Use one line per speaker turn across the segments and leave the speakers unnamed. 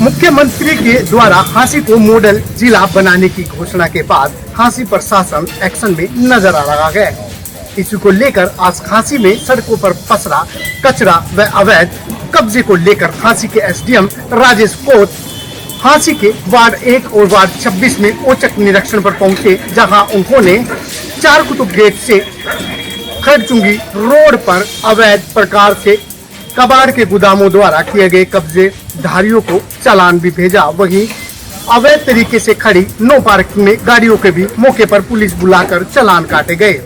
मुख्यमंत्री के द्वारा हांसी को मॉडल जिला बनाने की घोषणा के बाद हांसी प्रशासन एक्शन में नजर आ रहा है। इसी को लेकर आज हांसी में सड़कों पर पसरा कचरा व अवैध कब्जे को लेकर हांसी के एसडीएम राजेश कोत हांसी के वार्ड 1 और वार्ड 26 में औचक निरीक्षण पर पहुंचे, जहां उन्होंने चार कुतुब गेट से खड़चुंगी रोड पर अवैध प्रकार से कबाड़ के गोदामों द्वारा किए गए कब्जे धारियों को चालान भी भेजा। वहीं अवैध तरीके से खड़ी नो पार्किंग में गाड़ियों के भी मौके पर पुलिस बुलाकर चालान काटे गए।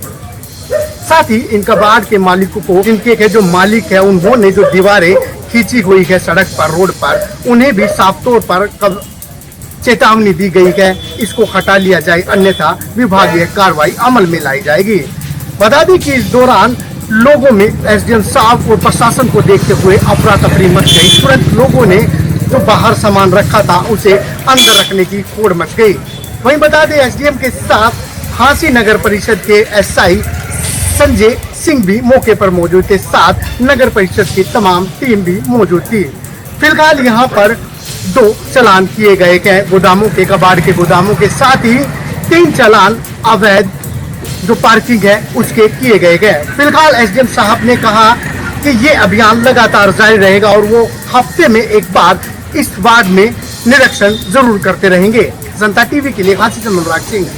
साथ ही इन कबाड़ के मालिकों को, इनके के जो मालिक है, उन्होंने जो दीवारें खींची हुई है सड़क पर, रोड पर, उन्हें भी साफ तौर पर चेतावनी दी गई है, इसको हटा लिया जाए, अन्यथा विभागीय कार्रवाई अमल में लाई जाएगी। बता दें कि इस दौरान लोगों में एसडीएम साहब और प्रशासन को देखते हुए अफरा तफरी मच गई। तुरंत लोगों ने जो बाहर सामान रखा था उसे अंदर रखने की होड़ मच गई। वहीं बता दें एसडीएम के साथ हांसी नगर परिषद के एसआई संजय सिंह भी मौके पर मौजूद थे, साथ नगर परिषद की तमाम टीम भी मौजूद थी। फिलहाल यहाँ पर 2 चालान किए गए हैं गोदामों के, कबाड़ के गोदामों के, साथ ही 3 चालान अवैध जो पार्किंग है उसके किए गए हैं। फिलहाल एसडीएम साहब ने कहा कि ये अभियान लगातार जारी रहेगा और वो हफ्ते में एक बार इस वार्ड में निरीक्षण जरूर करते रहेंगे। जनता टीवी के लिए हांसी से अनुराग सिंह।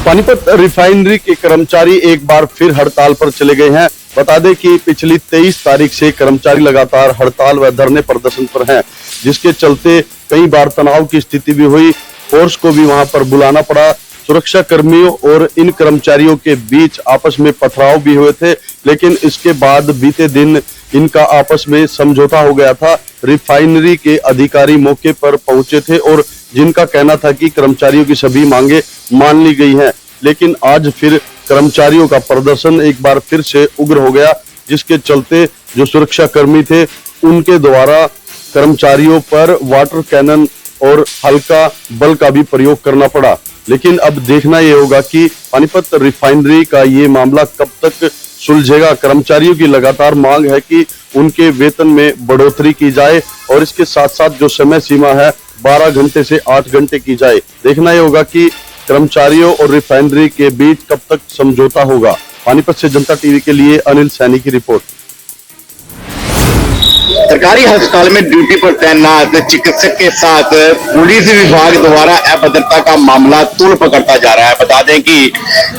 पानीपत रिफाइनरी के कर्मचारी एक बार फिर हड़ताल पर चले गए हैं। बता दें कि पिछली 23 तारीख से कर्मचारी लगातार हड़ताल व धरने प्रदर्शन पर हैं, जिसके चलते कई बार तनाव की स्थिति भी हुई, फोर्स को भी वहां पर बुलाना पड़ा। सुरक्षा कर्मियों और इन कर्मचारियों के बीच आपस में पथराव भी हुए थे, लेकिन इसके बाद बीते दिन इनका आपस में समझौता हो गया था। रिफाइनरी के अधिकारी मौके पर पहुंचे थे और जिनका कहना था कि कर्मचारियों की सभी मांगे मान ली गई हैं, लेकिन आज फिर कर्मचारियों का प्रदर्शन एक बार फिर से उग्र हो गया, जिसके चलते जो सुरक्षा कर्मी थे उनके द्वारा कर्मचारियों पर वाटर कैनन और हल्का बल का भी प्रयोग करना पड़ा। लेकिन अब देखना ये होगा कि पानीपत रिफाइनरी का ये मामला कब तक सुलझेगा। कर्मचारियों की लगातार मांग है कि उनके वेतन में बढ़ोतरी की जाए और इसके साथ साथ जो समय सीमा है 12 घंटे से 8 घंटे की जाए। देखना ये होगा कि कर्मचारियों और रिफाइनरी के बीच कब तक समझौता होगा। पानीपत से जनता टीवी के लिए अनिल सैनी की रिपोर्ट।
सरकारी अस्पताल में ड्यूटी पर तैनात चिकित्सक के साथ पुलिस विभाग द्वारा अभद्रता का मामला तूल पकड़ता जा रहा है। बता दें कि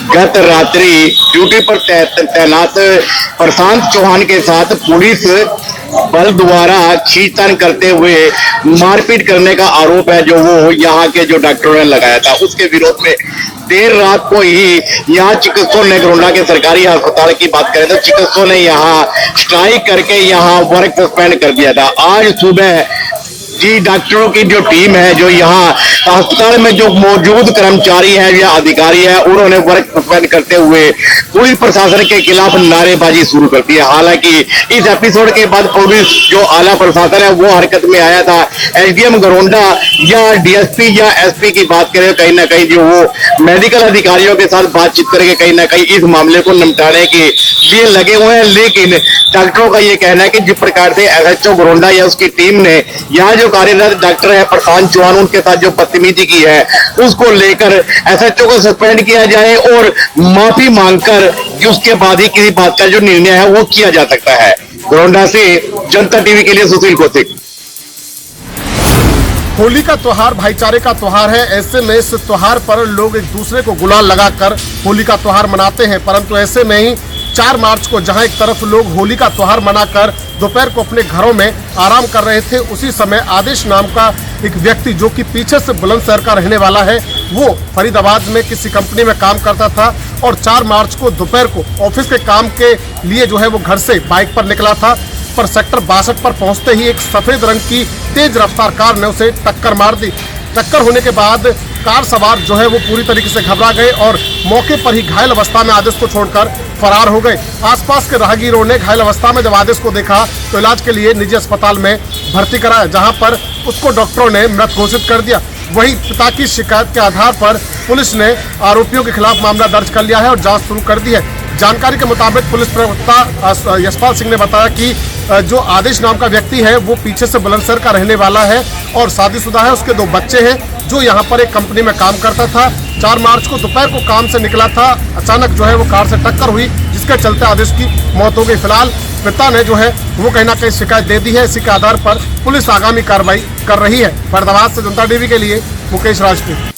गत रात्रि ड्यूटी पर तैनात प्रशांत चौहान के साथ पुलिस बल द्वारा खींचतान करते हुए मारपीट करने का आरोप है, जो वो यहाँ के जो डॉक्टरों ने लगाया था। उसके विरोध में देर रात को ही यहाँ चिकित्सकों ने गोंडा के सरकारी अस्पताल की बात करें तो चिकित्सकों ने यहाँ स्ट्राइक करके यहाँ वर्क सस्पेंड कर दिया था। आज सुबह जी डॉक्टरों की जो टीम है, जो यहाँ अस्पताल में जो मौजूद कर्मचारी है या अधिकारी है, उन्होंने वर्क सस्पेंड करते हुए पुलिस प्रशासन के खिलाफ नारेबाजी शुरू कर दी है। हालांकि इस एपिसोड के बाद पुलिस जो आला प्रशासन है वो हरकत में आया था। एसडीएम गोंडा या डीएसपी या एसपी की बात करें, कहीं ना कहीं जो वो मेडिकल अधिकारियों के साथ बातचीत करके कहीं ना कहीं इस मामले को निपटाने के लिए लगे हुए हैं। लेकिन डॉक्टरों का ये कहना है कि जिस प्रकार से एसएचओ गोंडा या उसकी टीम ने यहाँ जो कार्यरत डॉक्टर है प्रशांत चौहान, उनके साथ जो बदतमीजी की है, उसको लेकर एसएचओ को सस्पेंड किया जाए और माफी मांगकर उसके बाद ही किसी बात का जो निर्णय है वो किया जा सकता है। गोंडा से जनता टीवी के लिए सुशील कौशिक।
होली का त्योहार भाईचारे का त्योहार है। ऐसे में इस त्योहार पर लोग एक दूसरे को गुलाल लगाकर होली का त्योहार मनाते हैं, परंतु ऐसे में ही 4 मार्च को जहां एक तरफ लोग होली का त्योहार मनाकर दोपहर को अपने घरों में आराम कर रहे थे, उसी समय आदेश नाम का एक व्यक्ति जो कि पीछे से बुलंदशहर का रहने वाला है, वो फरीदाबाद में किसी कंपनी में काम करता था और 4 मार्च को दोपहर को ऑफिस के काम के लिए जो है वो घर से बाइक पर निकला था, पर सेक्टर 62 पर पहुंचते ही एक सफेद रंग की तेज रफ्तार कार ने उसे टक्कर मार दी। टक्कर होने के बाद कार सवार जो है वो पूरी तरीके से घबरा गए और मौके पर ही घायल अवस्था में आदेश को छोड़कर फरार हो गए। आसपास के राहगीरों ने घायल अवस्था में जब आदेश को देखा तो इलाज के लिए निजी अस्पताल में भर्ती कराया, जहां पर उसको डॉक्टरों ने मृत घोषित कर दिया। वहीं पिता की शिकायत के आधार पर पुलिस ने आरोपियों के खिलाफ मामला दर्ज कर लिया है और जांच शुरू कर दी है। जानकारी के मुताबिक पुलिस प्रवक्ता यशपाल सिंह ने बताया कि जो आदेश नाम का व्यक्ति है वो पीछे से बुलंदशहर का रहने वाला है और शादीशुदा है, उसके 2 बच्चे हैं, जो यहाँ पर एक कंपनी में काम करता था। 4 मार्च को दोपहर को काम से निकला था, अचानक जो है वो कार से टक्कर हुई, जिसके चलते आदेश की मौत हो गई। फिलहाल पिता ने जो है वो कहीं ना कहीं शिकायत दे दी है। इसी के आधार पर पुलिस आगामी कार्रवाई कर रही है। फरीदाबाद से जनता टीवी के लिए मुकेश राजपूत।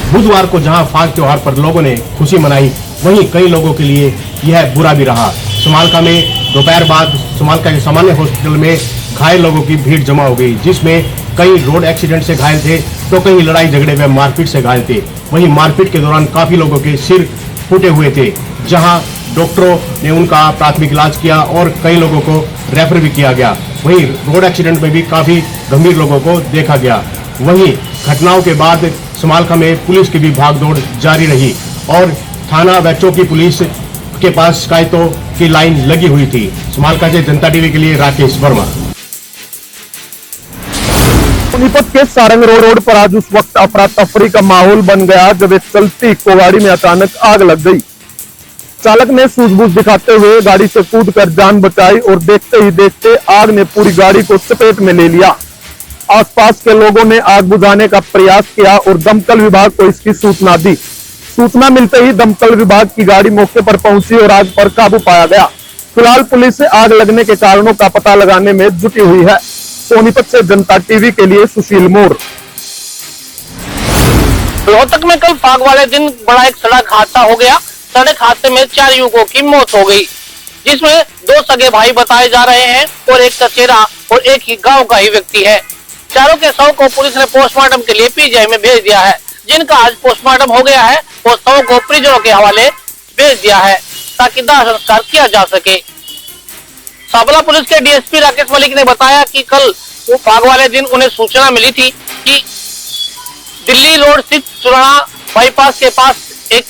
बुधवार को जहां फाग त्योहार पर लोगों ने खुशी मनाई, वहीं कई लोगों के लिए यह बुरा भी रहा। समालका में दोपहर बाद समालका के सामान्य हॉस्पिटल में घायल लोगों की भीड़ जमा हो गई, जिसमें कई रोड एक्सीडेंट से घायल थे तो कई लड़ाई झगड़े व मारपीट से घायल थे। वहीं मारपीट के दौरान काफी लोगों के सिर फूटे हुए थे, जहां डॉक्टरों ने उनका प्राथमिक इलाज किया और कई लोगों को रेफर भी किया गया। वहीं रोड एक्सीडेंट में भी काफी गंभीर लोगों को देखा गया। वहीं घटनाओं के बाद समालका में पुलिस की भी भागदौड़ जारी रही और थाना व चौकी पुलिस के पास शिकायतों की लाइन लगी हुई थी। समालका से जनता टीवी के लिए राकेश वर्मा।
सोनीपत के सारंग रोड पर आज उस वक्त अफरा तफरी का माहौल बन गया जब एक चलती इको गाड़ी में अचानक आग लग गई। चालक ने सूझबूझ दिखाते हुए गाड़ी से कूदकर जान बचाई और देखते ही देखते आग ने पूरी गाड़ी को चपेट में ले लिया। आसपास के लोगों ने आग बुझाने का प्रयास किया और दमकल विभाग को इसकी सूचना दी। सूचना मिलते ही दमकल विभाग की गाड़ी मौके पर पहुंची और आग पर काबू पाया गया। फिलहाल पुलिस आग लगने के कारणों का पता लगाने में जुटी हुई है। सोनीपत से जनता टीवी के लिए सुशील मोर।
रोहतक में कल फाग वाले दिन बड़ा एक सड़क हादसा हो गया। सड़क हादसे में 4 युवकों की मौत हो गई, जिसमें 2 सगे भाई बताए जा रहे हैं और एक चचेरा और एक ही गांव का ही व्यक्ति है। चारों के शव को पुलिस ने पोस्टमार्टम के लिए पीजीआई में भेज दिया है, जिनका आज पोस्टमार्टम हो गया है और शव को परिजनों के हवाले भेज दिया है ताकि दाह संस्कार किया जा सके। साबला पुलिस के डीएसपी राकेश मलिक ने बताया कि कल वो फाग वाले दिन उन्हें सूचना मिली थी कि दिल्ली रोड स्थित चुराना बाईपास के पास एक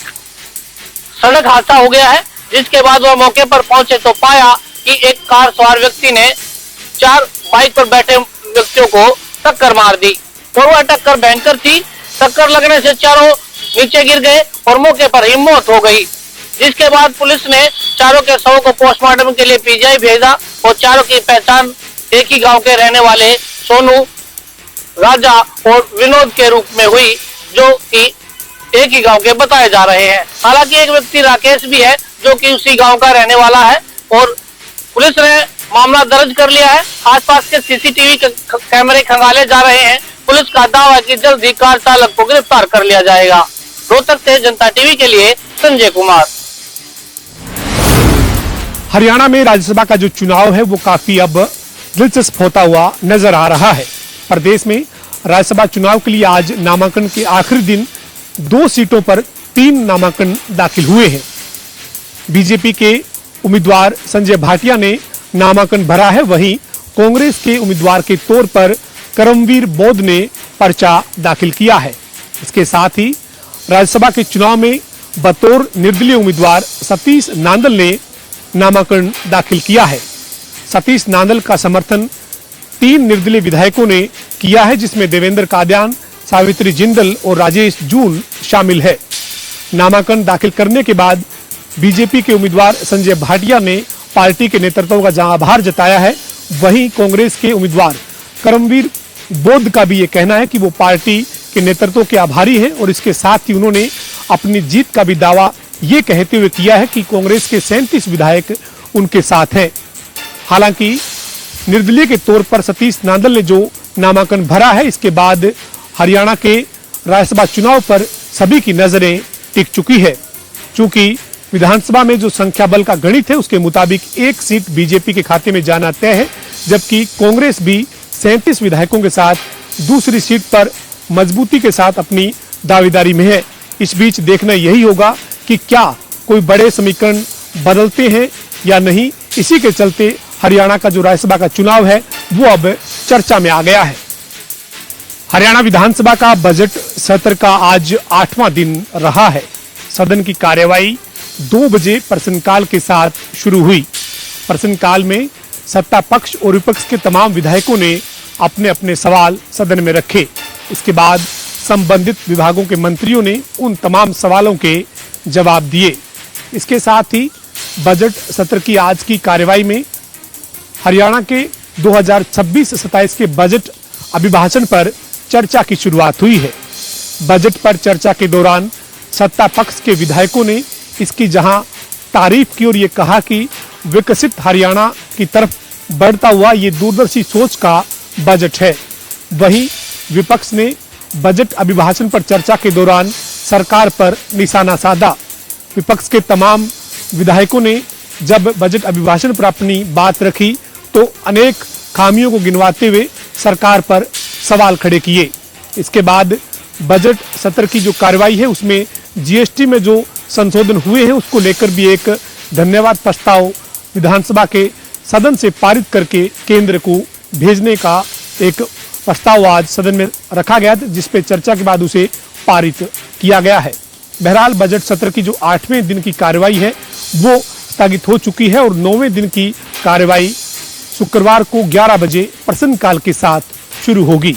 सड़क हादसा हो गया है, जिसके बाद वह मौके पर पहुंचे तो पाया कि एक कार सवार व्यक्ति ने 4 बाइक पर बैठे व्यक्तियों को टक्कर मार दी और वह टक्कर भयंकर थी। टक्कर लगने से चारों नीचे गिर गए और मौके पर ही मौत हो गई, जिसके बाद पुलिस ने चारों के शवों को पोस्टमार्टम के लिए पीजीआई भेजा और चारों की पहचान एक ही गांव के रहने वाले सोनू, राजा और विनोद के रूप में हुई, जो कि एक ही गांव के बताए जा रहे हैं। हालांकि एक व्यक्ति राकेश भी है जो कि उसी गांव का रहने वाला है और पुलिस ने मामला दर्ज कर लिया है। आसपास के सीसीटीवी कैमरे खंगाले जा रहे हैं। पुलिस का दावा है कि जल्द ही कार चालक को गिरफ्तार कर लिया जाएगा। रोहतक से जनता टीवी के लिए संजय कुमार।
हरियाणा में राज्यसभा का जो चुनाव है वो काफी अब दिलचस्प होता हुआ नजर आ रहा है। प्रदेश में राज्यसभा चुनाव के लिए आज नामांकन के आखिरी दिन 2 सीटों पर 3 नामांकन दाखिल हुए हैं। बीजेपी के उम्मीदवार संजय भाटिया ने नामांकन भरा है, वहीं कांग्रेस के उम्मीदवार के तौर पर करमवीर बौद्ध ने पर्चा दाखिल किया है। इसके साथ ही राज्यसभा के चुनाव में बतौर निर्दलीय उम्मीदवार सतीश नांदल ने नामांकन दाखिल किया है। सतीश नांदल का समर्थन 3 निर्दलीय विधायकों ने किया है, जिसमें देवेंद्र कादियान, सावित्री जिंदल और राजेश जून शामिल है। नामांकन दाखिल करने के बाद बीजेपी के उम्मीदवार संजय भाटिया ने पार्टी के नेतृत्व का जहां आभार जताया है, वहीं कांग्रेस के उम्मीदवार करमवीर बौद्ध का भी ये कहना है कि वो पार्टी के नेतृत्व के आभारी हैं और इसके साथ ही उन्होंने अपनी जीत का भी दावा ये कहते हुए किया है कि कांग्रेस के 37 विधायक उनके साथ हैं। हालांकि निर्दलीय के तौर पर सतीश नांदल ने जो नामांकन भरा है, इसके बाद हरियाणा के राज्यसभा चुनाव पर सभी की नजरें टिक चुकी है। चूंकि विधानसभा में जो संख्या बल का गणित है उसके मुताबिक 1 सीट बीजेपी के खाते में जाना तय है, जबकि कांग्रेस भी 37 विधायकों के साथ दूसरी सीट पर मजबूती के साथ अपनी दावेदारी में है। इस बीच देखना यही होगा कि क्या कोई बड़े समीकरण बदलते हैं या नहीं। इसी के चलते हरियाणा का जो राज्यसभा का चुनाव है वो अब चर्चा में आ गया है। हरियाणा विधानसभा का बजट सत्र का आज 8वां दिन रहा है। सदन की कार्यवाही 2 बजे प्रश्नकाल के साथ शुरू हुई। प्रश्नकाल में सत्ता पक्ष और विपक्ष के तमाम विधायकों ने अपने अपने सवाल सदन में रखे। इसके बाद संबंधित विभागों के मंत्रियों ने उन तमाम सवालों के जवाब दिए। इसके साथ ही बजट सत्र की आज की कार्यवाही में हरियाणा के 2026-27 के बजट अभिभाषण पर चर्चा की शुरुआत हुई है। बजट पर चर्चा के दौरान सत्ता पक्ष के विधायकों ने इसकी जहां तारीफ की और ये कहा कि विकसित हरियाणा की तरफ बढ़ता हुआ ये दूरदर्शी सोच का बजट है, वहीं विपक्ष ने बजट अभिभाषण पर चर्चा के दौरान सरकार पर निशाना साधा। विपक्ष के तमाम विधायकों ने जब बजट अभिभाषण पर अपनी बात रखी तो अनेक खामियों को गिनवाते हुए सरकार पर सवाल खड़े किए। इसके बाद बजट सत्र की जो कार्रवाई है उसमें जीएसटी में जो संशोधन हुए हैं उसको लेकर भी एक धन्यवाद प्रस्ताव विधानसभा के सदन से पारित करके केंद्र को भेजने का एक प्रस्ताव आज सदन में रखा गया था, जिस पे चर्चा के बाद उसे पारित किया गया है। बहरहाल बजट सत्र की जो 8वें दिन की कार्रवाई है वो स्थगित हो चुकी है और 9वें दिन की कार्रवाई शुक्रवार को 11 बजे प्रश्नकाल के साथ शुरू होगी।